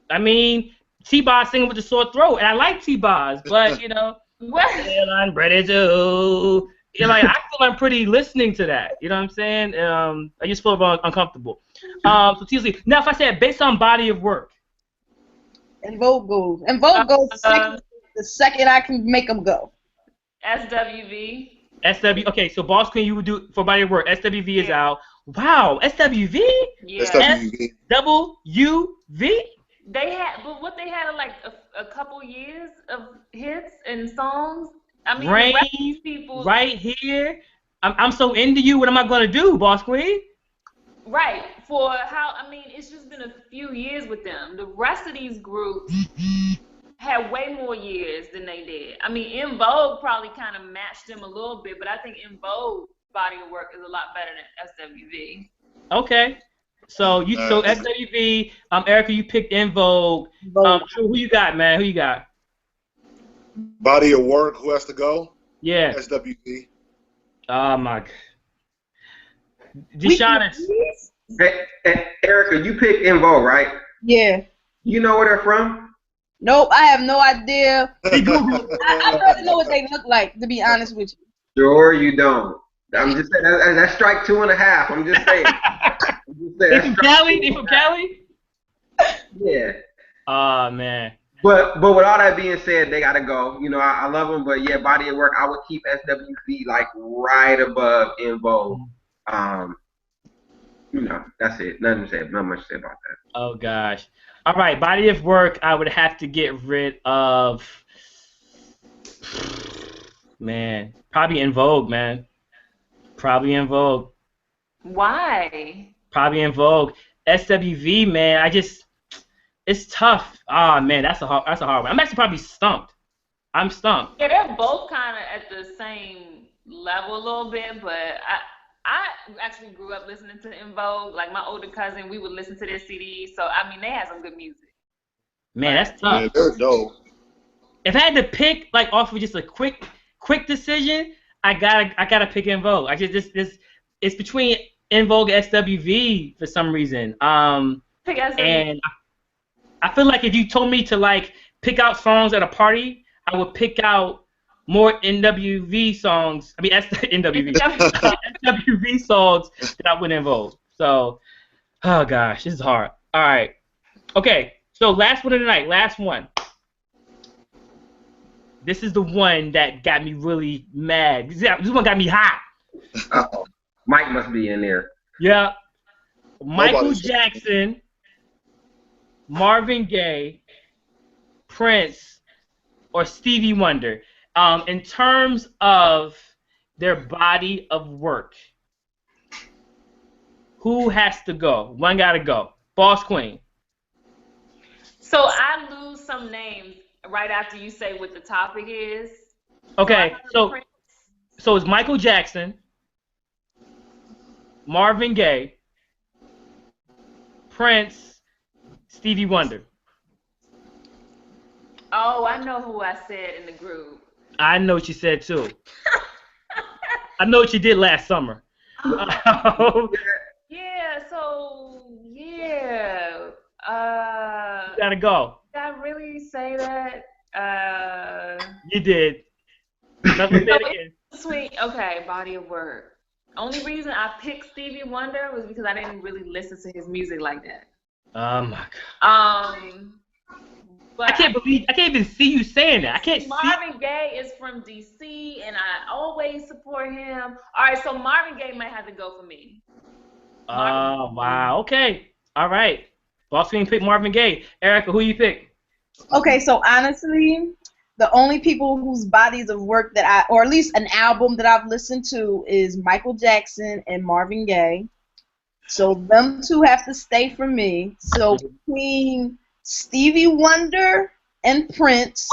I mean, T-Boz singing with the sore throat, and I like T-Boz, but you know, what? I'm ready to Yeah, like I feel pretty listening to that. You know what I'm saying? I just feel uncomfortable. So seriously, now if I said based on body of work, Envouge goes. Envouge goes the second I can make them go. SWV. Okay, so Boss Queen, you would do for body of work. SWV is out. Wow, SWV? Yeah. SWV. SWV? They had, but what they had like a couple years of hits and songs. I mean, Rain, people, right here. I'm so into you. What am I gonna do, Boss Queen? Right. For how? I mean, it's just been a few years with them. The rest of these groups had way more years than they did. I mean, Envouge probably kind of matched them a little bit, but I think Envouge body of work is a lot better than SWV. Okay. So SWV, Erykah, you picked Envouge. Who you got, man? Who you got? Body of work. Who has to go? Yeah. SWV. Oh my God. Deshaunus. Hey, Erykah, you picked Envouge, right? Yeah. You know where they're from? Nope, I have no idea. I don't know what they look like, to be honest with you. Sure you don't. I'm just saying, that's strike 2.5. I'm just saying. They from Cali? They from Cali? Yeah. Oh, man. But with all that being said, they gotta go. You know, I love them, but yeah, body of work, I would keep SWV like right above Envouge. You know, that's it. Nothing much to say about that. Oh gosh. All right, body of work, I would have to get rid of. Man, probably Envouge, man. Probably Envouge. Why? Probably Envouge. SWV, man. It's tough. Ah, man, that's a hard one. I'm actually probably stumped. I'm stumped. Yeah, they're both kind of at the same level a little bit, but I actually grew up listening to Envouge. Like my older cousin, we would listen to their CDs. So I mean, they had some good music. Man, that's tough. Yeah, they're dope. If I had to pick like off of just a quick decision, I gotta pick Envouge. I just it's between Envouge and SWV for some reason. Pick SWV. And I feel like if you told me to like pick out songs at a party, I would pick out more NWV songs. I mean SWV songs that I would Envouge. So, oh gosh, this is hard. All right, okay. So last one of the night, last one. This is the one that got me really mad. This one got me hot. Uh-oh. Mike must be in there. Yeah. Michael Jackson, Marvin Gaye, Prince, or Stevie Wonder. In terms of their body of work, who has to go? One gotta go. Boss Queen. So I lose some names right after you say what the topic is. Okay, so it's Michael Jackson, Marvin Gaye, Prince, Stevie Wonder. Oh, I know who I said in the group. I know what you said too. I know what you did last summer. Yeah. You gotta go. Did I really say that? You did. Nothing said again. Sweet. Okay, body of work. Only reason I picked Stevie Wonder was because I didn't really listen to his music like that. Oh my God. But I can't even see you saying that. I can't Marvin Gaye is from DC, and I always support him. All right, so Marvin Gaye might have to go for me. Oh, wow. Okay. All right. Boss Queen picked Marvin Gaye. Erykah, who you pick? Okay, so honestly, the only people whose bodies of work that or at least an album that I've listened to is Michael Jackson and Marvin Gaye. So them two have to stay for me. So between Stevie Wonder and Prince,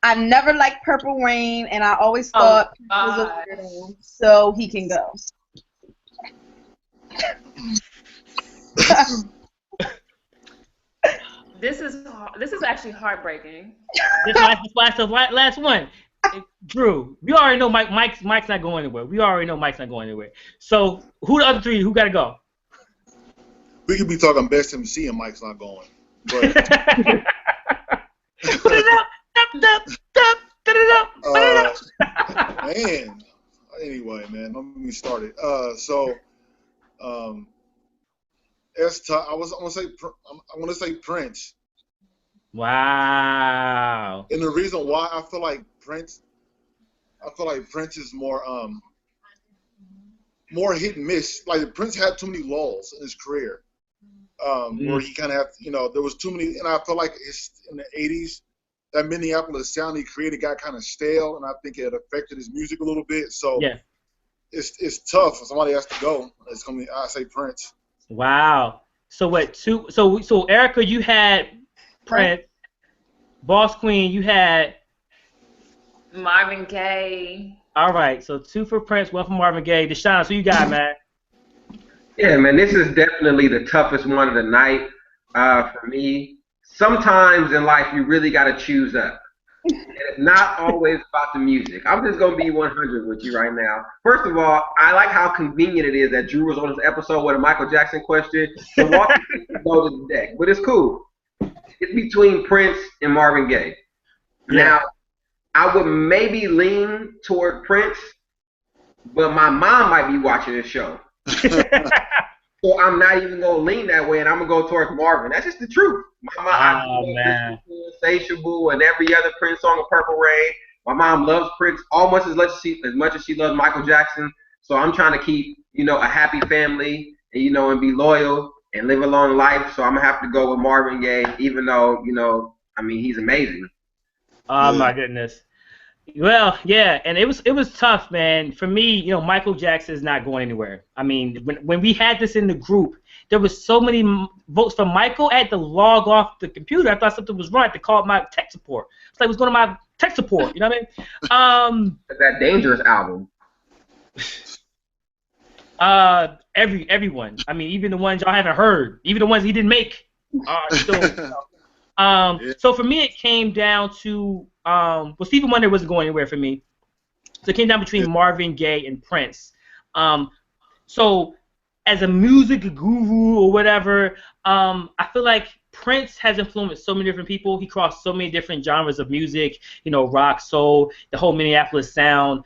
I never liked Purple Rain, and I always thought he was a weirdo, so he can go. This is actually heartbreaking. This last one. Drew, we already know Mike's not going anywhere. We already know Mike's not going anywhere. So who the other three? Who gotta go? We could be talking best MC and Mike's not going. But man, Anyway, man, let me start it. It's tough. I want to say Prince. Wow. And the reason why I feel like Prince is more hit and miss. Like Prince had too many lulls in his career, where he kind of there was too many. And I feel like in the '80s, that Minneapolis sound he created got kind of stale, and I think it affected his music a little bit. So yeah, it's tough. If somebody has to go, it's gonna be I say Prince. Wow. So what? So Erykah, you had Prince. Boss Queen, you had Marvin Gaye. All right. So 2 for Prince, 1 for Marvin Gaye. Deshaun, so you got, man. Yeah, man, this is definitely the toughest one of the night for me. Sometimes in life you really got to choose up. And it's not always about the music. I'm just going to be 100 with you right now. First of all, I like how convenient it is that Drew was on this episode with a Michael Jackson question. So walk go to the deck. But it's cool. It's between Prince and Marvin Gaye. Yeah. Now, I would maybe lean toward Prince, but my mom might be watching this show. So I'm not even going to lean that way, and I'm going to go towards Marvin. That's just the truth. My mom, man. Insatiable and every other Prince song of Purple Rain. My mom loves Prince almost as much as she loves Michael Jackson. So I'm trying to keep, a happy family and, and be loyal and live a long life. So I'm going to have to go with Marvin Gaye, even though, he's amazing. Oh, my goodness. Well, yeah, and it was tough, man. For me, Michael Jackson is not going anywhere. I mean, when we had this in the group, there was so many votes for Michael. I had to log off the computer. I thought something was wrong. I had to call my tech support. It's like, what's going on my tech support? You know what I mean? That Dangerous album. Everyone. I mean, even the ones y'all haven't heard, even the ones he didn't make, are still. So for me, it came down to Stevie Wonder wasn't going anywhere for me. So it came down between Marvin Gaye and Prince. So as a music guru or whatever, I feel like Prince has influenced so many different people. He crossed so many different genres of music, rock, soul, the whole Minneapolis sound.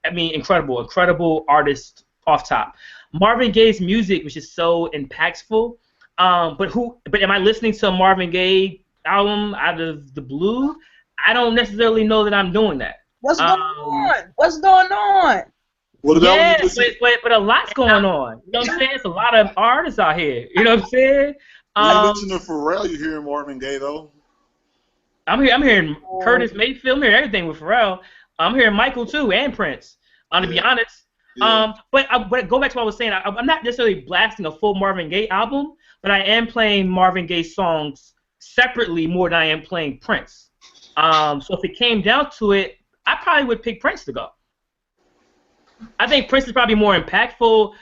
Incredible artist off top. Marvin Gaye's music was just so impactful. But am I listening to a Marvin Gaye album out of the blue? I don't necessarily know that I'm doing that. What's going on? What's going on? What about but a lot's going on. You know what I'm saying? It's a lot of artists out here. You know what I'm saying? You listen to Pharrell, you hearing Marvin Gaye though? I'm hearing Curtis Mayfield. I'm hearing everything with Pharrell. I'm hearing Michael too and Prince. To be honest. Yeah. But go back to what I was saying. I'm not necessarily blasting a full Marvin Gaye album, but I am playing Marvin Gaye songs separately more than I am playing Prince. So if it came down to it, I probably would pick Prince to go. I think Prince is probably more impactful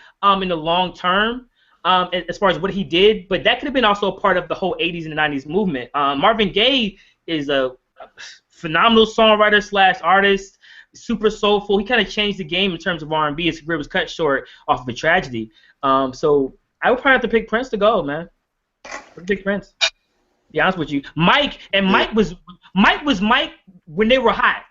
in the long term as far as what he did, but that could have been also a part of the whole 80s and the 90s movement. Marvin Gaye is a phenomenal songwriter / artist, super soulful. He kind of changed the game in terms of R&B. His career was cut short off of a tragedy. So I would probably have to pick Prince to go, man. I'd pick Prince. To be honest with you. Mike was Mike when they were hot.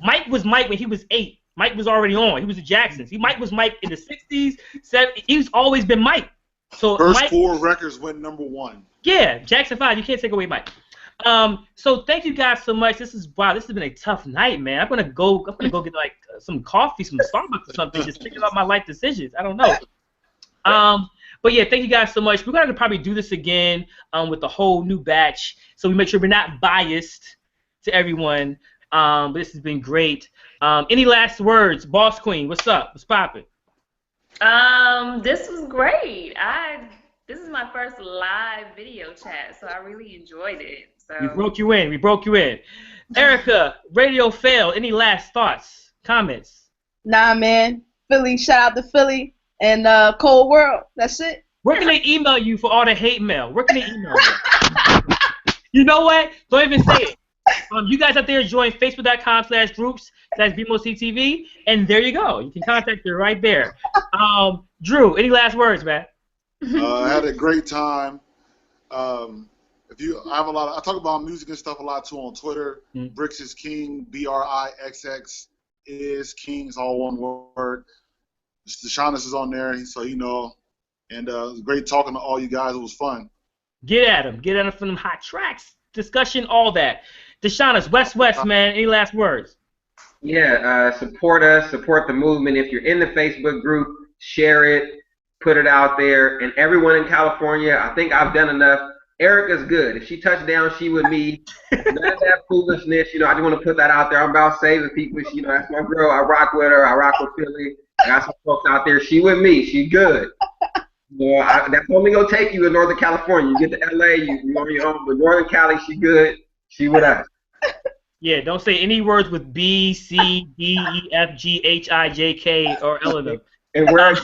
Mike was Mike when he was 8. Mike was already on. He was the Jacksons. Mike was Mike in the 60s, 70s. He's always been Mike. So first 4 records went #1. Yeah, Jackson 5. You can't take away Mike. So thank you guys so much. This has been a tough night, man. I'm gonna go get like some coffee, some Starbucks or something, just thinking about my life decisions. I don't know. But yeah, thank you guys so much. We're gonna probably do this again with a whole new batch, so we make sure we're not biased to everyone. But this has been great. Any last words, Boss Queen? What's up? What's poppin'? This was great. This is my first live video chat, so I really enjoyed it. So We broke you in. Erykah, Radio Fail. Any last thoughts, comments? Nah, man. Philly, shout out to Philly and Cold World. That's it. Where can they email you for all the hate mail? Where can they email you? You know what? Don't even say it. You guys out there join facebook.com/groups/BMOCTV, and there you go. You can contact her right there. Drew, any last words, man? I had a great time. I talk about music and stuff a lot too on Twitter. Bricks is King, BRIXX. is King. It's all one word. Deshaunus is on there, so you know. And it was great talking to all you guys. It was fun. Get at him. Get at him for them hot tracks, discussion, all that. Deshaunus, West, man. Any last words? Yeah, support us, support the movement. If you're in the Facebook group, share it, put it out there. And everyone in California, I think I've done enough. Erykah's good. If she touched down, she with me. None of that foolishness. You know, I just want to put that out there. I'm about saving people. You know, that's my girl. I rock with her. I rock with Philly. I got some folks out there. She with me. She good. Well, that's only gonna take you in Northern California. You get to LA, you on your own. But Northern Cali, she good. She with us. Yeah, don't say any words with B, C, D, E, F, G, H, I, J, K, or L in them. And where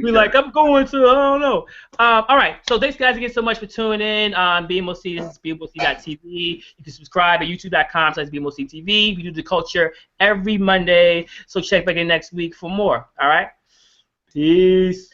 we like, I'm going to, I don't know. All right, so thanks guys again so much for tuning in on BMOC. This is BMOC.TV. You can subscribe at youtube.com/BMOCTV. We do the culture every Monday, so check back in next week for more. All right, peace.